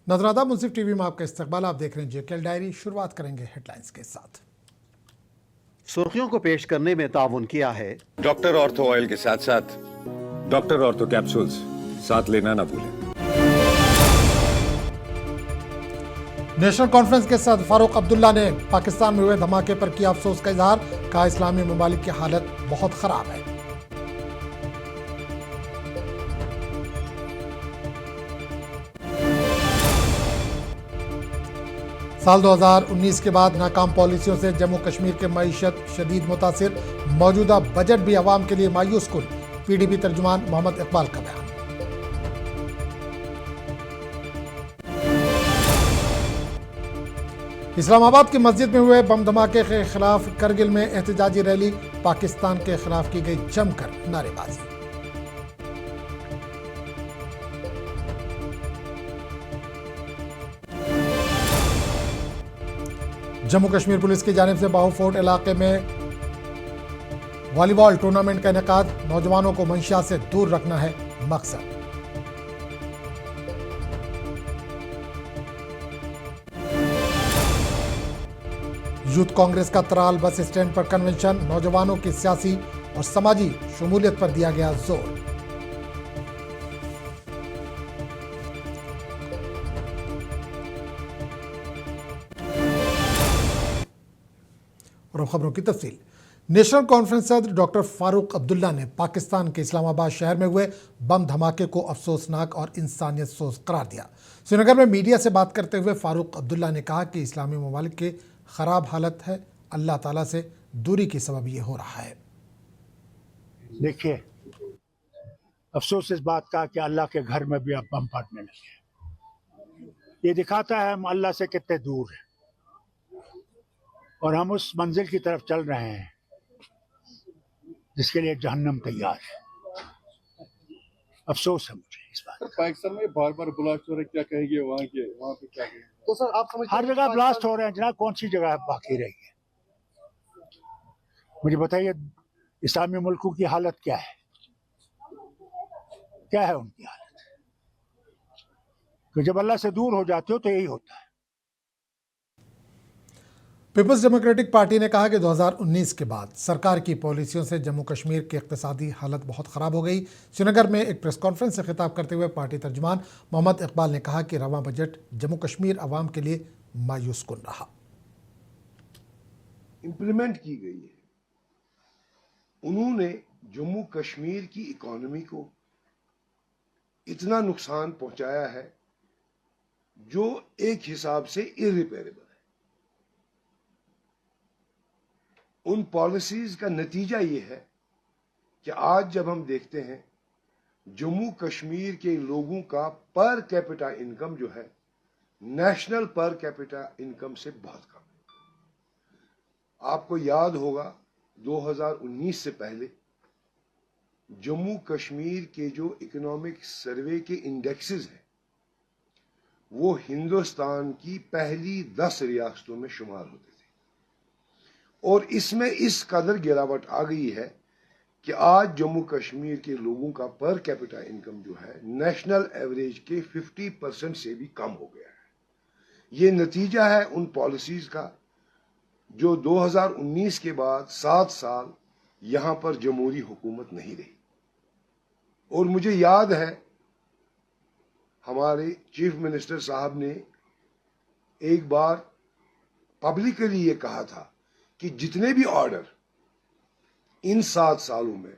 नजरादा मुंसिफ TV में आपका इस्तकबाल। आप देख रहे हैं जेकेएल डायरी। शुरुआत करेंगे हेडलाइंस के साथ। सुर्खियों को पेश करने में ताउन किया है डॉक्टर ऑर्थो ऑयल के साथ साथ डॉक्टर ऑर्थो कैप्सूल्स साथ लेना ना भूलें। नेशनल कॉन्फ्रेंस के सदर फारूक अब्दुल्ला ने पाकिस्तान में हुए धमाके पर किया अफसोस का इजहार। कहा, इस्लामी ममालिक की हालत बहुत खराब है। साल 2019 के बाद नाकाम पॉलिसियों से जम्मू कश्मीर के मईशत शदीद मुतासिर। मौजूदा बजट भी अवाम के लिए मायूस कुन। पीडीपी तर्जुमान मोहम्मद इकबाल का बयान। इस्लामाबाद की मस्जिद में हुए बम धमाके के खिलाफ करगिल में एहतजाजी रैली। पाकिस्तान के खिलाफ की गई जमकर नारेबाजी। जम्मू कश्मीर पुलिस की जानिब से बाहू फोर्ट इलाके में वॉलीबॉल टूर्नामेंट का इनेकाद। नौजवानों को मंशिया से दूर रखना है मकसद। यूथ कांग्रेस का तराल बस स्टैंड पर कन्वेंशन। नौजवानों की सियासी और समाजी शमूलियत पर दिया गया जोर। और खबरों की तफसील। नेशनल कॉन्फ्रेंस सदर डॉक्टर फारूक अब्दुल्ला ने पाकिस्तान के इस्लामाबाद शहर में हुए बम धमाके को अफसोसनाक और इंसानियत सोज करार दिया। श्रीनगर में मीडिया से बात करते हुए फारूक अब्दुल्ला ने कहा कि इस्लामी ममालिक की खराब हालत है। अल्लाह ताला से दूरी की सबब ये हो रहा है। देखिए, अफसोस इस बात का कि अल्लाह के घर में भी अब बम फटने लगे। ये दिखाता है हम अल्लाह से कितने दूर हैं और हम उस मंजिल की तरफ चल रहे हैं जिसके लिए जहन्नम तैयार है। अफसोस है मुझे इस बात। पाकिस्तान में बार बार ब्लास्ट हो रहे, क्या कहेंगे वहाँ पे क्या कहेंगे? तो सर आप समझते हर जगह ब्लास्ट हो रहे हैं जनाब, कौन सी जगह बाकी रही है? मुझे बताइए, इस्लामी मुल्कों की हालत क्या है? क्या है उनकी हालत? तो जब अल्लाह से दूर हो जाते हो तो यही होता है। पीपल्स डेमोक्रेटिक पार्टी ने कहा कि 2019 के बाद सरकार की पॉलिसियों से जम्मू कश्मीर की इक्तिसादी हालत बहुत ख़राब हो गई। श्रीनगर में एक प्रेस कॉन्फ्रेंस से खिताब करते हुए पार्टी तर्जुमान मोहम्मद इकबाल ने कहा कि रवां बजट जम्मू कश्मीर अवाम के लिए मायूस कुन रहा। इम्प्लीमेंट की गई है, उन्होंने जम्मू कश्मीर की इकोनॉमी को इतना नुकसान पहुंचाया है जो एक हिसाब से इरिपेरेबल है। उन पॉलिसीज का नतीजा ये है कि आज जब हम देखते हैं जम्मू कश्मीर के लोगों का पर कैपिटा इनकम जो है नेशनल पर कैपिटा इनकम से बहुत कम है। आपको याद होगा 2019 से पहले जम्मू कश्मीर के जो इकोनॉमिक सर्वे के इंडेक्सेस हैं वो हिंदुस्तान की पहली 10 रियासतों में शुमार होते थे और इसमें इस कदर गिरावट आ गई है कि आज जम्मू कश्मीर के लोगों का पर कैपिटा इनकम जो है नेशनल एवरेज के 50% से भी कम हो गया है। ये नतीजा है उन पॉलिसीज का जो 2019 के बाद 7 साल यहां पर जमहूरी हुकूमत नहीं रही। और मुझे याद है हमारे चीफ मिनिस्टर साहब ने एक बार पब्लिकली ये कहा था कि जितने भी ऑर्डर इन 7 सालों में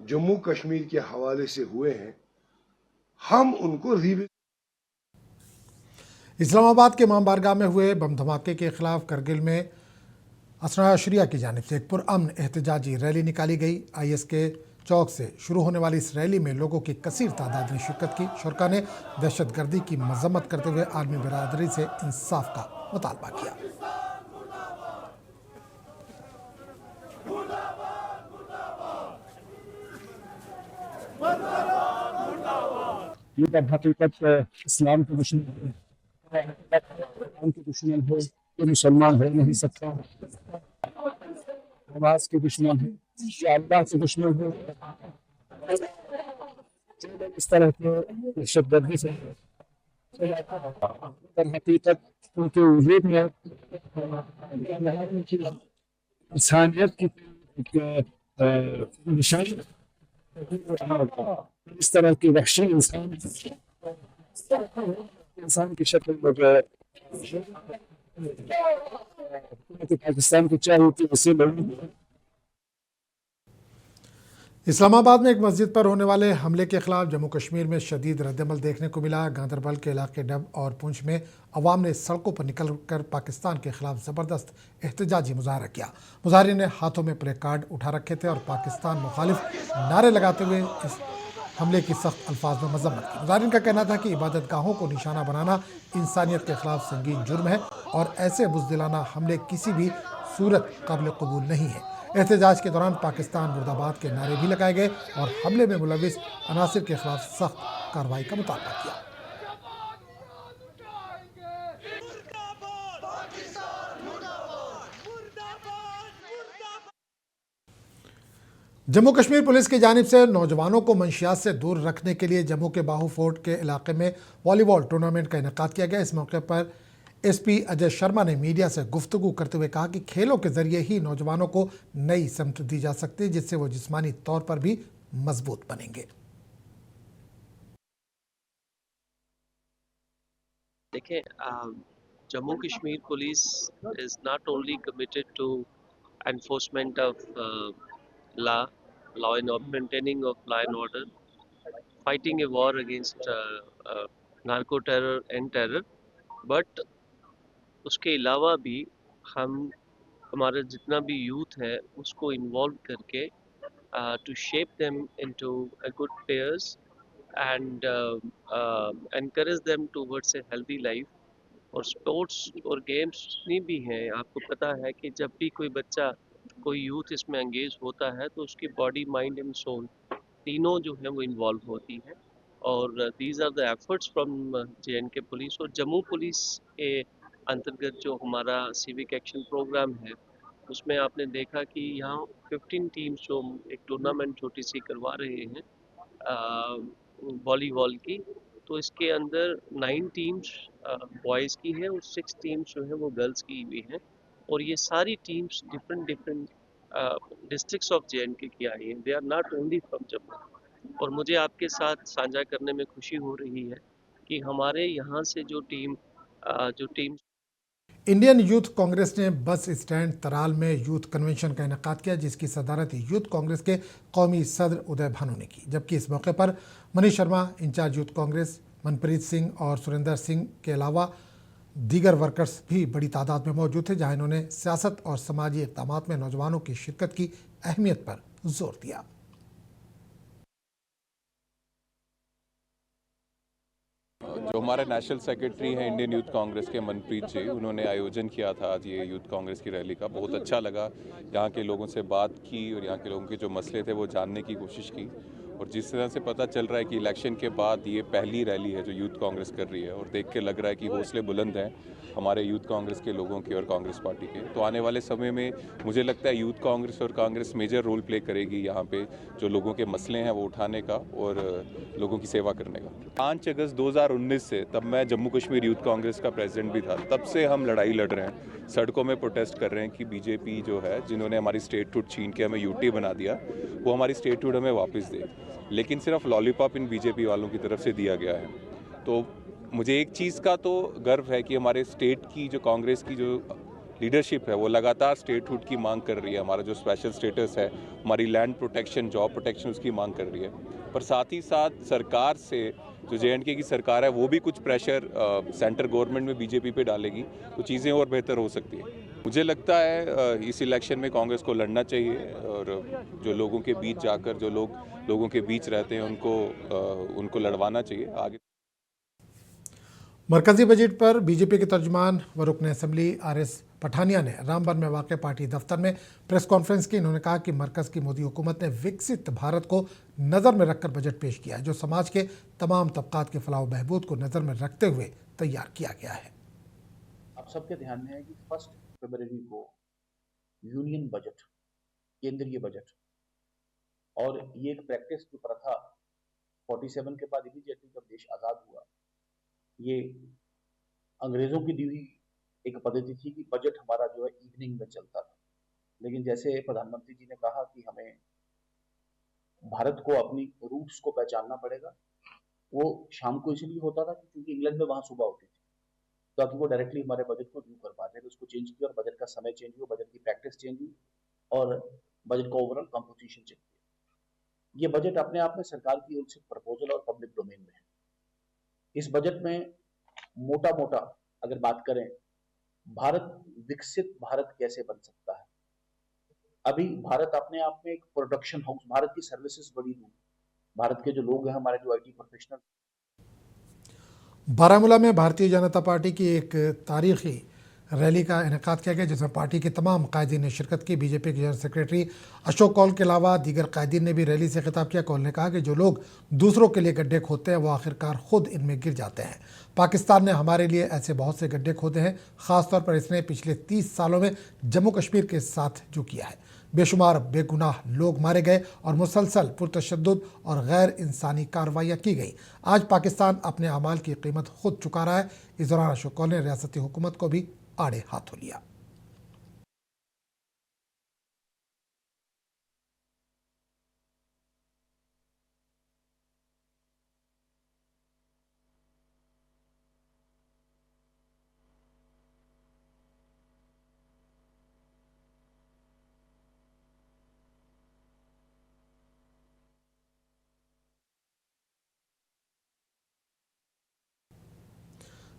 जम्मू कश्मीर के हवाले से हुए हैं हम उनको रिविजन। इस्लामाबाद के इमाम बारगाह में हुए बम धमाके के खिलाफ करगिल में असरा अशरिया की जानिब से एक पुरअमन एहतजाजी रैली निकाली गई। IS के चौक से शुरू होने वाली इस रैली में लोगों की कसीर तादाद ने शिरकत की। शुरका ने दहशतगर्दी की मजम्मत करते हुए आलमी बरादरी से इंसाफ का मुतालबा किया। ये तब हकीकत इस्लाम के दुश्मन है, ये मुसलमान हो नहीं सकता। नमाज के दुश्मन है, या अल्लाह के दुश्मन है। इस तरह के दहशतगर्दी से दर हकीकत उनके वजूद में इंसानियत की एक निशानी इस तरह की वहशी इंसान की शक्ल में पाकिस्तान को चाहिए कि उसे लोग इस्लामाबाद में एक मस्जिद पर होने वाले हमले के खिलाफ जम्मू कश्मीर में शदीद रद्दमल देखने को मिला। गांदरबल के इलाके डब और पुंछ में अवाम ने सड़कों पर निकलकर पाकिस्तान के खिलाफ ज़बरदस्त एहतजाजी मुजाहरा किया। मुजाहरीन ने हाथों में प्ले कार्ड उठा रखे थे और पाकिस्तान मुखालिफ नारे लगाते हुए इस हमले की सख्त अल्फाज में मजम्मत की। मुजाहरीन का कहना था कि इबादत गाहों को निशाना बनाना इंसानियत के खिलाफ संगीन जुर्म है और ऐसे बुज़दिलाना हमले किसी भी सूरत काबिल कबूल नहीं है। एहतजाज के दौरान पाकिस्तान मुर्दाबाद के नारे भी लगाए गए और हमले में मुलविस अनासिर के खिलाफ सख्त कार्रवाई का मुतालबा किया। जम्मू कश्मीर पुलिस की जानिब से नौजवानों को मंशियात से दूर रखने के लिए जम्मू के बाहू फोर्ट के इलाके में वॉलीबॉल टूर्नामेंट का इनेकाद किया गया। इस मौके पर एसपी अजय शर्मा ने मीडिया से गुफ्तगू करते हुए कहा कि खेलों के जरिए ही नौजवानों को नई समत दी जा सकती है, जिससे वो जिस्मानी तौर पर भी मजबूत बनेंगे। देखिए, Jammu Kashmir police is not only committed to enforcement of law and maintaining of law and order, fighting a war against narco terror and terror, but उसके अलावा भी हमारा जितना भी यूथ है उसको इन्वॉल्व करके to shape them into a good pairs and encourage them towards a healthy life। और स्पोर्ट्स और गेम्स जितनी भी हैं, आपको पता है कि जब भी कोई बच्चा, कोई यूथ इसमें एंगेज होता है तो उसकी बॉडी, माइंड एंड सोल तीनों जो है वो इन्वॉल्व होती हैं। और these are the efforts from JNK police. और जम्मू पुलिस के अंतर्गत जो हमारा सिविक एक्शन प्रोग्राम है, उसमें आपने देखा कि यहाँ 15 टीम्स जो एक टूर्नामेंट छोटी सी करवा रहे हैं वॉलीबॉल की, तो इसके अंदर 9 टीम्स बॉयज़ की है और 6 टीम्स जो है वो गर्ल्स की भी हैं। और ये सारी teams different different districts of JNK की आई हैं, they are not only from Jammu. और मुझे आपके साथ साझा करने में खुशी हो रही है कि हमारे यहाँ से जो टीम इंडियन यूथ कांग्रेस ने बस स्टैंड तराल में यूथ कन्वेंशन का इनेकाद किया, जिसकी सदारत यूथ कांग्रेस के कौमी सदर उदय भानु ने की। जबकि इस मौके पर मनीष शर्मा, इंचार्ज यूथ कांग्रेस, मनप्रीत सिंह और सुरेंद्र सिंह के अलावा दीगर वर्कर्स भी बड़ी तादाद में मौजूद थे, जहां इन्होंने सियासत और समाजी इक़दाम में नौजवानों की शिरकत की अहमियत पर जोर दिया। जो हमारे नेशनल सेक्रेटरी हैं इंडियन यूथ कांग्रेस के मनप्रीत जी, उन्होंने आयोजन किया था आज ये यूथ कांग्रेस की रैली का। बहुत अच्छा लगा, यहाँ के लोगों से बात की और यहाँ के लोगों के जो मसले थे वो जानने की कोशिश की। और जिस तरह से पता चल रहा है कि इलेक्शन के बाद ये पहली रैली है जो यूथ कांग्रेस कर रही है, और देख के लग रहा है कि हौसले बुलंद हैं हमारे यूथ कांग्रेस के लोगों के और कांग्रेस पार्टी के। तो आने वाले समय में मुझे लगता है यूथ कांग्रेस और कांग्रेस मेजर रोल प्ले करेगी यहाँ पे, जो लोगों के मसले हैं वो उठाने का और लोगों की सेवा करने का। 5 अगस्त 2019 से, तब मैं जम्मू कश्मीर यूथ कांग्रेस का प्रेसिडेंट भी था, तब से हम लड़ाई लड़ रहे हैं, सड़कों में प्रोटेस्ट कर रहे हैं कि बीजेपी जो है, जिन्होंने हमारी स्टेटहुड छीन के हमें यूटी बना दिया, वो हमारी स्टेटहुड हमें वापस दे। लेकिन सिर्फ लॉलीपॉप इन बीजेपी वालों की तरफ से दिया गया है। तो मुझे एक चीज़ का तो गर्व है कि हमारे स्टेट की जो कांग्रेस की जो लीडरशिप है वो लगातार स्टेटहुड की मांग कर रही है। हमारा जो स्पेशल स्टेटस है, हमारी लैंड प्रोटेक्शन, जॉब प्रोटेक्शन, उसकी मांग कर रही है। पर साथ ही साथ सरकार से, जो JNK की सरकार है, वो भी कुछ प्रेशर सेंटर गवर्नमेंट में बीजेपी पे डालेगी तो चीज़ें और बेहतर हो सकती है। मुझे लगता है इस इलेक्शन में कांग्रेस को लड़ना चाहिए और जो लोगों के बीच जाकर, जो लोग लोगों के बीच रहते हैं, उनको लड़वाना चाहिए आगे। मरकजी बजट पर बीजेपी के तर्जुमान व रुकन असम्बली RS पठानिया ने रामबन में वाक़ पार्टी दफ्तर में प्रेस कॉन्फ्रेंस की। इन्होंने कहा कि मरकज़ की मोदी हुकूमत ने विकसित भारत को नज़र में रखकर बजट पेश किया है, जो समाज के तमाम तबकात के फलाह बहबूद को नज़र में रखते हुए तैयार किया गया है। आप सबके ध्यान में है कि 1 फरवरी को यूनियन बजट, केंद्रीय बजट, और ये एक प्रैक्टिस, जो प्रथा 47 के बाद इमीडिएटली जब देश आज़ाद हुआ ये अंग्रेजों की दी हुई एक पद्धति थी कि बजट हमारा जो है इवनिंग में चलता था, लेकिन जैसे प्रधानमंत्री जी ने कहा कि हमें भारत को अपनी रूट्स को पहचानना पड़ेगा, वो शाम को इसलिए होता था क्योंकि इंग्लैंड में वहां सुबह होती थी, ताकि वो डायरेक्टली हमारे बजट को व्यू कर पाते थे। उसको चेंज किया और बजट का समय चेंज हुआ, बजट की प्रैक्टिस चेंज हुई और बजट का ओवरऑल कंपोजिशन चेंज हुआ। ये बजट अपने आप में सरकार की ओर से प्रपोजल और पब्लिक डोमेन में है। इस बजट में मोटा मोटा अगर बात करें, भारत विकसित भारत कैसे बन सकता है, अभी भारत अपने आप में एक प्रोडक्शन हाउस, भारत की सर्विसेज बड़ी दूर, भारत के जो लोग हैं, हमारे जो आईटी प्रोफेशनल। बारामूला में भारतीय जनता पार्टी की एक तारीखी रैली का इनेकाद किया गया, जिसमें पार्टी के तमाम कायदीन ने शिरकत की। बीजेपी के जनरल सेक्रेटरी अशोक कौल के अलावा दीगर कायदीन ने भी रैली से खिताब किया। कौल ने कहा कि जो लोग दूसरों के लिए गड्ढे खोदते हैं वो आखिरकार खुद इनमें गिर जाते हैं। पाकिस्तान ने हमारे लिए ऐसे बहुत से गड्ढे खोदे हैं, ख़ासतौर पर इसने पिछले 30 सालों में जम्मू कश्मीर के साथ जो किया है। बेशुमार बेगुनाह लोग मारे गए और मुसलसल पुरतशद्दुद और गैर इंसानी कार्रवाइयाँ की गई। आज पाकिस्तान अपने अमाल की कीमत खुद चुका रहा है। इस दौरान अशोक कौल ने रियासती हुकूमत को भी आड़े हाथों लिया।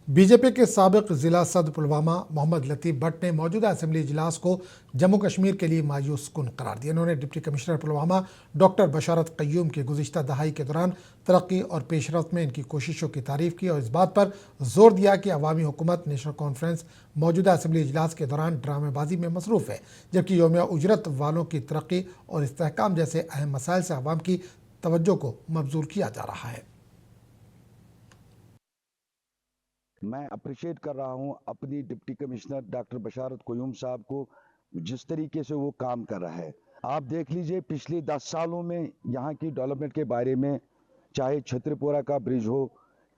बीजेपी के साबिक जिला सदर पुलवामा मोहम्मद लतीफ़ भट्ट ने मौजूदा असेंबली इजलास को जम्मू कश्मीर के लिए मायूस कुन करार दिया। उन्होंने डिप्टी कमिश्नर पुलवामा डॉक्टर बशारत क़य्यूम के गुज़िश्ता दहाई के दौरान तरक्की और पेशरफ्त में इनकी कोशिशों की तारीफ़ की और इस बात पर जोर दिया कि अवामी हुकूमत नेशनल कॉन्फ्रेंस मौजूदा असेंबली इजलास के दौरान ड्रामेबाजी में मसरूफ़ है, जबकि यौमिया उजरत वालों की तरक्की और इस्तेहकाम जैसे अहम मसाइल से अवाम की तवज्जो को मबजूल किया जा रहा है। मैं अप्रिशिएट कर रहा हूं अपनी डिप्टी कमिश्नर डॉक्टर बशारत क़य्यूम साहब को, जिस तरीके से वो काम कर रहा है। आप देख लीजिए पिछले 10 सालों में यहाँ की डेवलपमेंट के बारे में, चाहे छतरपुरा का ब्रिज हो,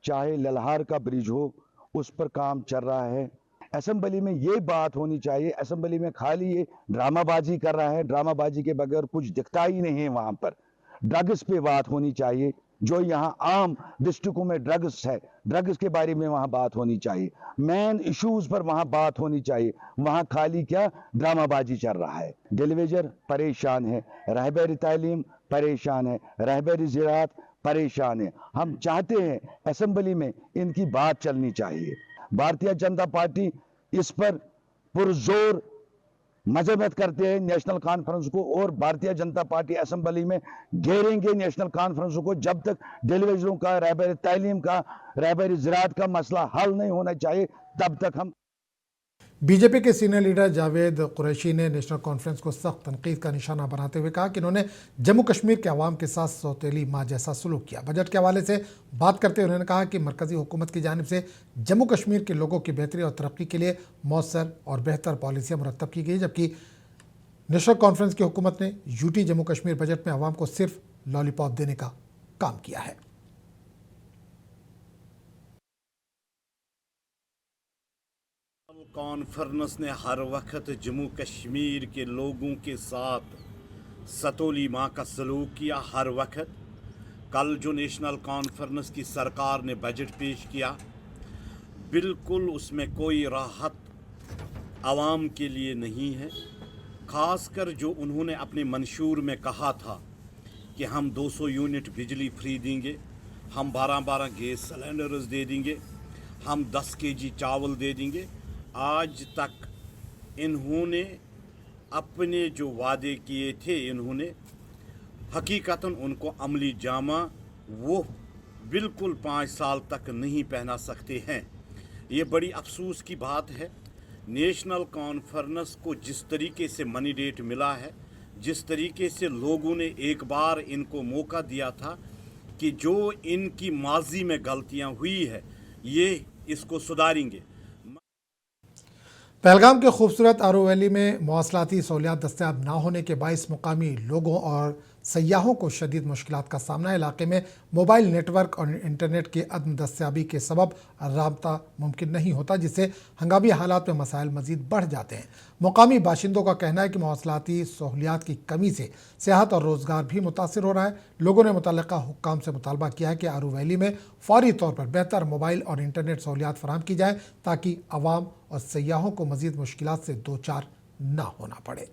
चाहे ललहार का ब्रिज हो, उस पर काम चल रहा है। असेंबली में ये बात होनी चाहिए, असेंबली में खाली ये ड्रामाबाजी कर रहा है, ड्रामाबाजी के बगैर कुछ दिखता ही नहीं है। वहाँ पर ड्रग्स पे बात होनी चाहिए, जो यहाँ आम डिस्ट्रिक्टों में ड्रग्स है, ड्रग्स के बारे में वहाँ बात होनी चाहिए, मेन इश्यूज पर वहाँ बात होनी चाहिए। वहाँ खाली क्या ड्रामाबाजी चल रहा है। डेलीवेजर परेशान है, रहबर तालीम परेशान है, रहबर ज़राअत परेशान है। हम चाहते हैं असेंबली में इनकी बात चलनी चाहिए। भारतीय जनता पार्टी इस पर पुरजोर मजम्मत करते हैं नेशनल कॉन्फ्रेंस को, और भारतीय जनता पार्टी असेंबली में घेरेंगे नेशनल कॉन्फ्रेंस को जब तक डेलीवेजरों का, रहबर तालीम का, रहबर ज़राअत का मसला हल नहीं होना चाहिए, तब तक हम। बीजेपी के सीनियर लीडर जावेद कुरैशी ने नेशनल कॉन्फ्रेंस को सख्त तनकीद का निशाना बनाते हुए कहा कि इन्होंने जम्मू कश्मीर के अवाम के साथ सौतेली माँ जैसा सलूक किया। बजट के हवाले से बात करते हुए उन्होंने कहा कि मरकजी हुकूमत की जानिब से जम्मू कश्मीर के लोगों की बेहतरी और तरक्की के लिए मौसर और बेहतर पॉलिसियाँ मुरतब की गई, जबकि नेशनल कॉन्फ्रेंस की हुकूमत ने यूटी जम्मू कश्मीर बजट में अवाम को सिर्फ लॉलीपॉप देने का काम किया है। कॉन्फ्रेंस ने हर वक्त जम्मू कश्मीर के लोगों के साथ सतोली माँ का सलूक किया। हर वक्त कल जो नेशनल कॉन्फ्रेंस की सरकार ने बजट पेश किया, बिल्कुल उसमें कोई राहत आवाम के लिए नहीं है। ख़ासकर जो उन्होंने अपने मंशूर में कहा था कि हम 200 यूनिट बिजली फ्री देंगे, हम 12-12 गैस सिलेंडर्स दे देंगे, हम 10 केजी चावल दे देंगे, आज तक इन्होंने अपने जो वादे किए थे, इन्होंने हकीकतन उनको अमली जामा वो बिल्कुल 5 साल तक नहीं पहना सकते हैं। ये बड़ी अफसोस की बात है। नेशनल कॉन्फ्रेंस को जिस तरीके से मैंडेट मिला है, जिस तरीके से लोगों ने एक बार इनको मौका दिया था कि जो इनकी माजी में गलतियां हुई है ये इसको सुधारेंगे। पहलगाम के खूबसूरत आरो वैली में मवासलाती सहूलियात दस्तयाब ना होने के बाइस मुकामी लोगों और सयाहों को शदीद मुश्किलात का सामना है। इलाके में मोबाइल नेटवर्क और इंटरनेट की अदम दस्तयाबी के सबब राब्ता मुमकिन नहीं होता, जिससे हंगामी हालात में मसाइल मजीद बढ़ जाते हैं। मुकामी बाशिंदों का कहना है कि मौसलाती सहूलियात की कमी से सेहत और रोज़गार भी मुतासर हो रहा है। लोगों ने मुतल्लिका हुक्काम से मुतालबा किया है कि आरू वैली में फौरी तौर पर बेहतर मोबाइल और इंटरनेट सहूलियात फराहम की जाए ताकि आवाम और सयाहों को मजीद मुश्किलात से दो चार ना होना पड़े।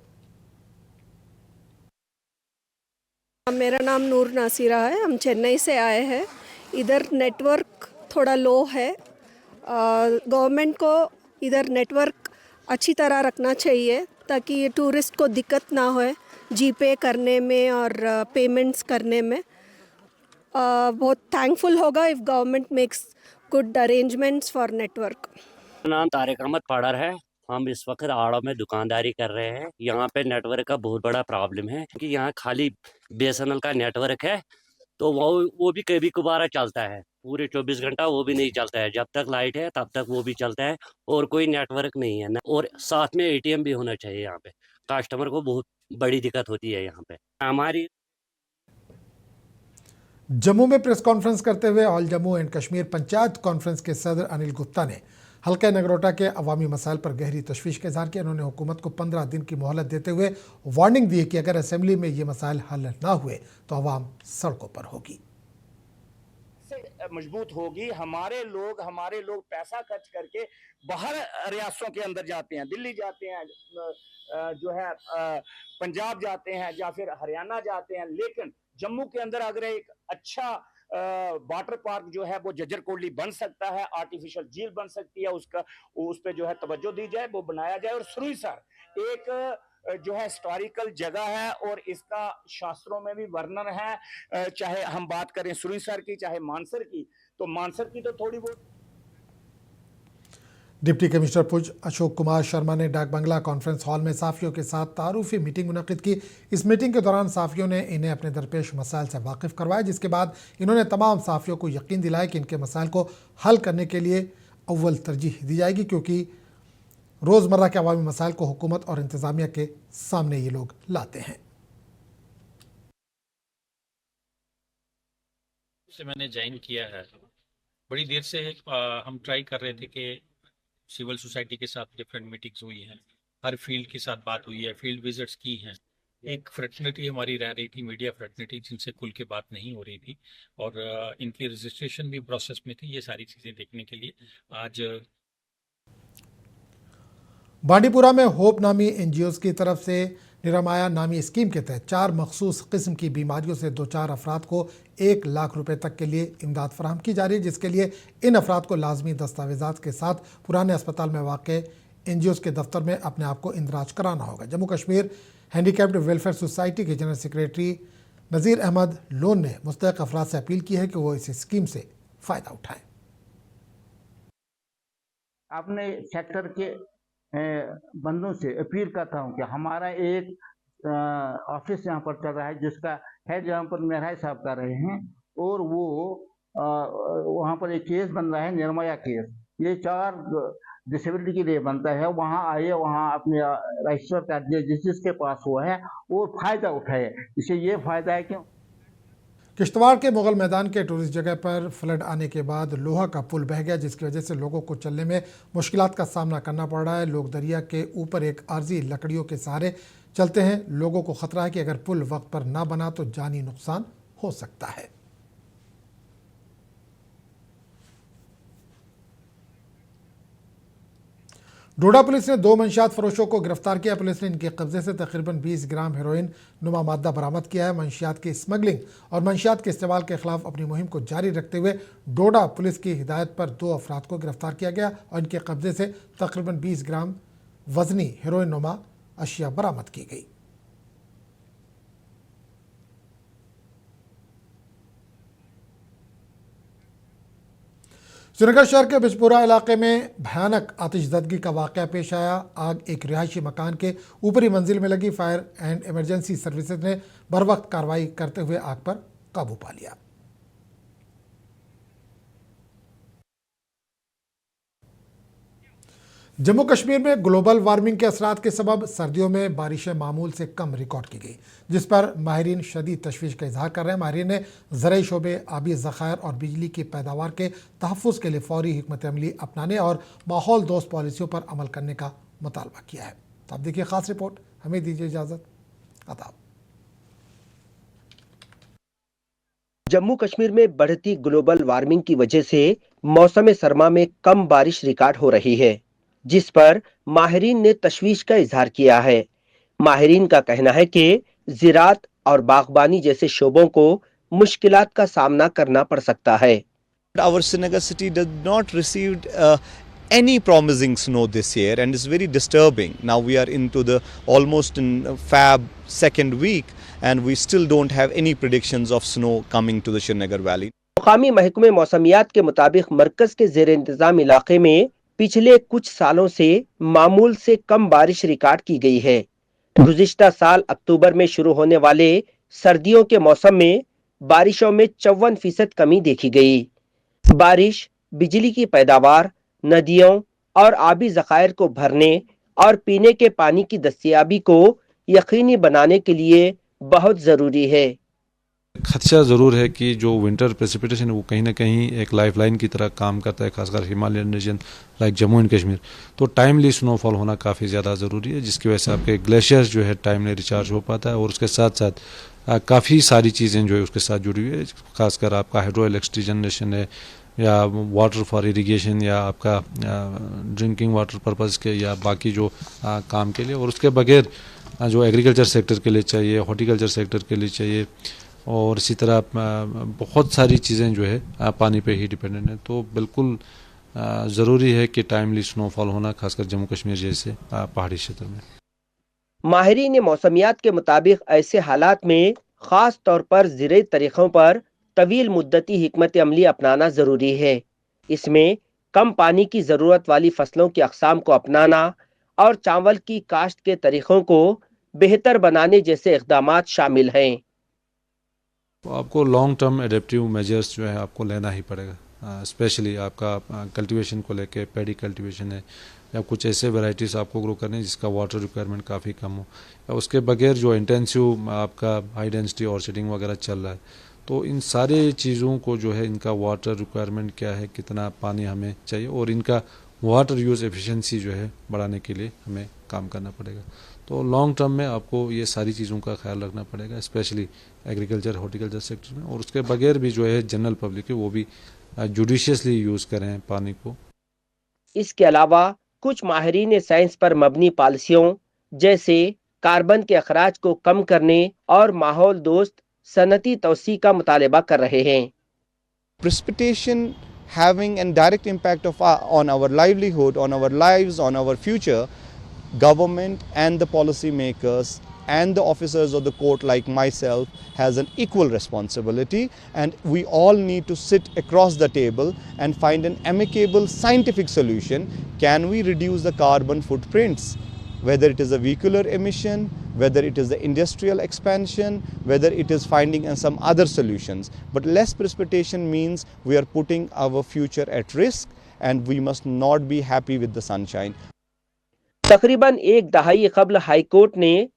मेरा नाम नूर नासिरा है। हम चेन्नई से आए हैं। इधर नेटवर्क थोड़ा लो है। गवर्नमेंट को इधर नेटवर्क अच्छी तरह रखना चाहिए ताकि टूरिस्ट को दिक्कत ना हो जीपे करने में और पेमेंट्स करने में। बहुत थैंकफुल होगा if government makes good arrangements for network. नाम तारिक अहमद पाड़र है। हम इस वक्त आड़ो में दुकानदारी कर रहे हैं। यहाँ पे नेटवर्क का बहुत बड़ा प्रॉब्लम है कि यहाँ खाली बीएसएनएल का नेटवर्क है, तो वो भी कभी कभार चलता है, पूरे 24 घंटा वो भी नहीं चलता है। जब तक लाइट है तब तक वो भी चलता है और कोई नेटवर्क नहीं है। और साथ में एटीएम भी होना चाहिए। यहाँ पे कस्टमर को बहुत बड़ी दिक्कत होती है। यहाँ पे हमारी जम्मू में प्रेस कॉन्फ्रेंस करते हुए all Jammu and Kashmir panchayat conference के सदर अनिल गुप्ता ने हल्का नगरोटा के अवामी मसाइल पर गहरी तशवीश का इजहार किया। उन्होंने हुकूमत को 15 दिन की मोहलत देते हुए वार्निंग दी कि अगर असेंबली में ये मसाइल हल ना हुए तो अवाम सड़कों पर होगी। मजबूत होगी। हमारे लोग पैसा खर्च करके बाहर रियासतों के अंदर जाते हैं, दिल्ली जाते हैं, जो है पंजाब जाते हैं या फिर हरियाणा जाते हैं, लेकिन जम्मू के अंदर अगर एक अच्छा वाटर पार्क जो है वो जज्जर कोटली बन सकता है, आर्टिफिशियल झील बन सकती है, उस पे जो है तवज्जो दी जाए, वो बनाया जाए। और सुरईसर एक जो है हिस्टोरिकल जगह है और इसका शास्त्रों में भी वर्णन है। चाहे हम बात करें सुरईसर की, चाहे मानसर की, तो मानसर की तो थोड़ी बहुत। डिप्टी कमिश्नर पुंछ अशोक कुमार शर्मा ने डाक बंगला कॉन्फ्रेंस हॉल में साफियों के साथ तारुफी मीटिंग मुनक्किद की। इस मीटिंग के दौरान साफियों ने इन्हें अपने दरपेश मसाइल से वाकिफ करवाया, जिसके बाद इन्होंने तमाम साफियों को यकीन दिलाया कि इनके मसाइल को हल करने के लिए अव्वल तरजीह दी जाएगी, क्योंकि रोज़मर्रा के अवामी मसाइल को हुकूमत और इंतज़ामिया के सामने ये लोग लाते हैं। से मैंने ज्वाइन किया है, बड़ी देर से हम ट्राई कर रहे थे कि सिविल सोसाइटी के साथ डिफरेंट मीटिंग्स हुई हैं, हर फील्ड के साथ बात हुई है, फील्ड विजिट्स की हैं। एक फ्रेटर्निटी हमारी रह रही थी, मीडिया फ्रेटर्निटी, जिनसे खुल के बात नहीं हो रही थी और इनकी रजिस्ट्रेशन भी प्रोसेस में थी। ये सारी चीज़ें देखने के लिए आज बांडीपुरा में होप नामी एनजीओज़ की तरफ से निरामाया नामी स्कीम के तहत 4 मखसूस किस्म की बीमारियों से 2-4 अफराद को 1 लाख रुपए तक के लिए इमदाद फराहम की जा रही है, जिसके लिए इन अफराद को लाजमी दस्तावेजात के साथ पुराने अस्पताल में वाक़ एनजीओज़ के दफ्तर में अपने आप को इंदराज कराना होगा। Jammu Kashmir handicapped welfare society के जनरल सेक्रेटरी नज़ीर अहमद लोन ने मुस्तहिक़ अफराद से अपील की है कि वो इस स्कीम से फ़ायदा उठाएँ। अपने सेक्टर के बंदों से अपील करता हूं कि हमारा एक ऑफिस यहाँ पर चल रहा है, जिसका हेड यहाँ पर मेहराज साहब कर रहे हैं, और वो वहाँ पर एक केस बन रहा है, निर्मया केस। ये 4 डिसेबिलिटी के लिए बनता है। वहाँ आइए, वहाँ अपने रजिस्टर कर दिए जिसके पास वो है, और फायदा उठाए। इससे ये फायदा है कि किश्तवाड़ के मुगल मैदान के टूरिस्ट जगह पर फ्लड आने के बाद लोहा का पुल बह गया, जिसकी वजह से लोगों को चलने में मुश्किलात का सामना करना पड़ रहा है। लोग दरिया के ऊपर एक आर्जी लकड़ियों के सहारे चलते हैं। लोगों को खतरा है कि अगर पुल वक्त पर ना बना तो जानी नुकसान हो सकता है। डोडा पुलिस ने 2 मंशियात फरोशों को गिरफ्तार किया। पुलिस ने इनके कब्जे से तकरीबन 20 ग्राम हेरोइन नुमा मादा बरामद किया है। मंशियात की स्मगलिंग और मंशियात के इस्तेमाल के खिलाफ अपनी मुहिम को जारी रखते हुए डोडा पुलिस की हिदायत पर 2 अफराद को गिरफ्तार किया गया और इनके कब्जे से तकरीबन 20 ग्राम वजनी हेरोइन नुमा अशिया बरामद की गई। श्रीनगर शहर के बिजपुरा इलाके में भयानक आतिशज़दगी का वाक़या पेश आया। आग एक रिहायशी मकान के ऊपरी मंजिल में लगी। फायर एंड इमरजेंसी सर्विसेज ने बरवक्त कार्रवाई करते हुए आग पर काबू पा लिया। जम्मू कश्मीर में ग्लोबल वार्मिंग के असरात के सबब सर्दियों में बारिशें मामूल से कम रिकॉर्ड की गई, जिस पर माहिरीन शदीद तशवीश का इजहार कर रहे हैं। माहिरीन ने ज़राई शोबे, आबी ज़खायर और बिजली की पैदावार के तहफ़्फ़ुज़ के लिए फौरी हिकमत अमली अपनाने और माहौल दोस्त पॉलिसियों पर अमल करने का मुतालबा किया है। तो अब देखिए खास रिपोर्ट। हमें दीजिए इजाज़त। आदाब। जम्मू कश्मीर में बढ़ती ग्लोबल वार्मिंग की वजह से मौसम सरमा में कम बारिश रिकॉर्ड हो रही है, जिस पर माहिरीन ने तशवीश का इजहार किया है। माहिरीन का कहना है कि ज़राअत और बागबानी जैसे शोबों को मुश्किलात का सामना करना पड़ सकता है। Our Srinagar city did not receive any promising snow this year, and it's very disturbing. Now we are into the almost in Feb second week, and we still don't have any predictions of snow coming to the Srinagar Valley. मुकामी महकमे मौसमियात के मुताबिक मरकज के ज़ेर इंतजाम इलाके में पिछले कुछ सालों से मामूल से कम बारिश रिकॉर्ड की गई है। गुज़िश्ता साल अक्टूबर में शुरू होने वाले सर्दियों के मौसम में बारिशों में 54% कमी देखी गई। बारिश बिजली की पैदावार, नदियों और आबी ज़खायर को भरने और पीने के पानी की दस्तयाबी को यकीनी बनाने के लिए बहुत ज़रूरी है। खदशा ज़रूर है कि जो विंटर प्रेसिपिटेशन है वो कहीं ना कहीं एक लाइफलाइन की तरह काम करता है, खासकर Himalayan region like Jammu and Kashmir. तो टाइमली स्नोफॉल होना काफ़ी ज़्यादा ज़रूरी है, जिसकी वजह से आपके ग्लेशियर्स जो है टाइमली रिचार्ज हो पाता है, और उसके साथ साथ काफ़ी सारी चीज़ें जो है उसके साथ जुड़ी हुई है। खासकर आपका हाइड्रो इलेक्ट्रिसिटी जनरेशन है, या वाटर फॉर इरिगेशन, या आपका ड्रिंकिंग वाटर पर्पज़ के, या बाकी जो काम के लिए, और उसके बगैर जो एग्रीकल्चर सेक्टर के लिए चाहिए, हॉर्टिकल्चर सेक्टर के लिए चाहिए, और इसी तरह बहुत सारी चीज़ें जो है पानी पे ही डिपेंडेंट है। तो बिल्कुल ज़रूरी है कि टाइमली स्नोफॉल होना, खासकर जम्मू कश्मीर जैसे पहाड़ी क्षेत्र में। माहिरीन ने मौसमियात के मुताबिक ऐसे हालात में ख़ास तौर पर ज़राई तरीक़ों पर तवील मुद्दती हिकमत अमली अपनाना ज़रूरी है। इसमें कम पानी की ज़रूरत वाली फसलों की अक़साम को अपनाना और चावल की काश्त के तरीक़ों को बेहतर बनाने जैसे इक़दामात शामिल हैं। तो आपको लॉन्ग टर्म एडेप्टिव मेजर्स जो है आपको लेना ही पड़ेगा, स्पेशली आपका कल्टीवेशन को लेके, पैडी कल्टीवेशन है, या कुछ ऐसे वैरायटीज़ आपको ग्रो करने जिसका वाटर रिक्वायरमेंट काफ़ी कम हो, या उसके बगैर जो इंटेंसिव आपका हाई डेंसिटी और सीडिंग वगैरह चल रहा है, तो इन सारे चीज़ों को जो है इनका वाटर रिक्वायरमेंट क्या है, कितना पानी हमें चाहिए, और इनका वाटर यूज़ एफिशिएंसी जो है बढ़ाने के लिए हमें काम करना पड़ेगा। तो लॉन्ग टर्म में आपको ये सारी चीज़ों का ख्याल रखना पड़ेगा, स्पेशली एग्रीकल्चर हॉर्टिकल्चर सेक्टर में, और उसके बगैर भी जो है जनरल पब्लिक है वो भी जुडिशियसली यूज़ करें पानी को। इसके अलावा कुछ माहिरीन साइंस पर मबनी पॉलिसियों जैसे कार्बन के अखराज को कम करने और माहौल दोस्त सनती तौसी का मुतालबा कर रहे हैं। Precipitation having a direct impact on our livelihood, on our lives, on our future. Government and the policy makers and the officers of the court like myself has an equal responsibility, and we all need to sit across the table and find an amicable scientific solution. Can we reduce the carbon footprints, whether it is a vehicular emission, whether it is the industrial expansion, whether it is finding some other solutions. But less precipitation means we are putting our future at risk, and we must not be happy with the sunshine. तकरीबन एक दहाई कबल high court ने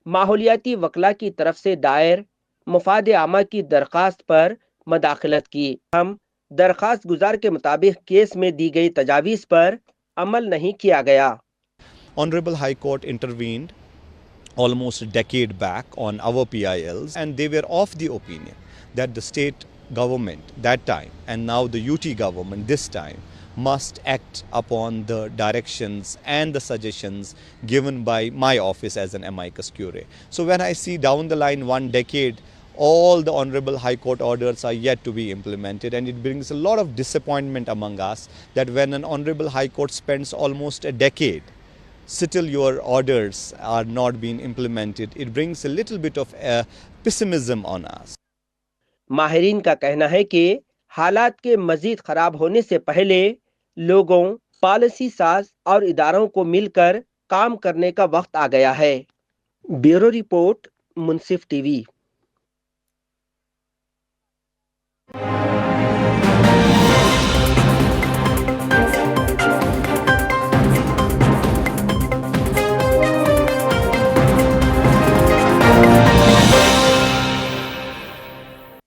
माहौलियाती वकला की तरफ से दायर मुफाद आमा की दरख्वास्त पर मदाखलत की। हम दरख्वास्त गुजार के मुताबिक केस में दी गई तजावीज़ पर अमल नहीं किया गया। Honorable High Court intervened almost a decade back on our PILs, and they were of the opinion that the state government that time and now the UT government this time must act upon the directions and the suggestions given by my office as an amicus curiae. So when I see down the line 1 decade, all the Honorable High Court orders are yet to be implemented, and it brings a lot of disappointment among us that when an Honorable High Court spends almost a decade, still your orders are not being implemented, it brings a little bit of pessimism on us. माहिरीन का कहना है कि हालात के मजीद खराब होने से पहले लोगों, पॉलिसी साज और इदारों को मिलकर काम करने का वक्त आ गया है। ब्यूरो रिपोर्ट, मुंसिफ टीवी।